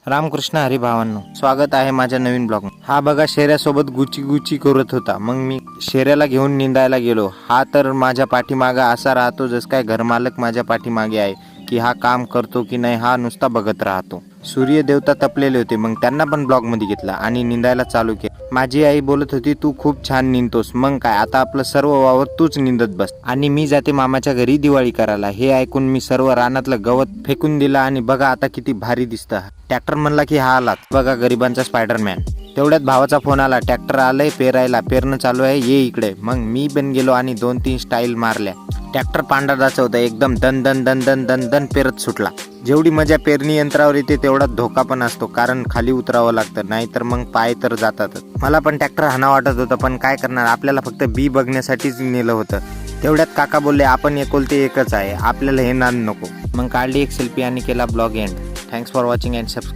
रामकृष्ण हरी भावांनो, स्वागत आहे माझ्या नवीन ब्लॉग. हा बघा शेऱ्यासोबत गुची करत होता. मग मी शेऱ्याला घेऊन निंदायला गेलो. हा तर माझ्या पाठीमागा असा राहतो जस काय घरमालक माझ्या पाठीमागे आहे, की हा काम करतो की नाही हा नुसता बघत राहतो. सूर्य देवता तपलेले होते, मग त्यांना पण ब्लॉग मध्ये घेतला आणि निंदायला चालू केलं. माझी आई बोलत होती तू खूप छान निंदतोस, मग काय आता आपलं सर्व वावर तूच निंदत बस. आणि मी जाते मामाच्या घरी दिवाळी करायला. हे ऐकून मी सर्व रानातलं गवत फेकून दिलं आणि बघा आता किती भारी दिसतं. ट्रॅक्टर म्हणला की हा आला बघा गरिबांचा स्पायडरमॅन. तेवढ्यात भावाचा फोन आला, ट्रॅक्टर आलंय पेरायला, पेरणं चालू आहे, ये इकडे. मग मी पण गेलो आणि 2-3 स्टाईल मारल्या. ट्रॅक्टर पांढराचं होतं, एकदम दन दन दन दन दन दन पेरत सुटला. जेवढी मजा पेरणी यंत्रावर येते तेवढा धोका पण असतो, कारण खाली उतरावं लागतं, नाहीतर मग पाय तर जातातच. मला पण ट्रॅक्टर हाना वाटत होतं, पण काय करणार, आपल्याला फक्त बी बघण्यासाठीच नेलं होतं. तेवढ्यात काका बोलले आपण एकुलते एकच आहे, आपल्याला हे नाद नको. मग काढली एक सेल्फी आणि केला blog end. Thanks for watching and subscribe.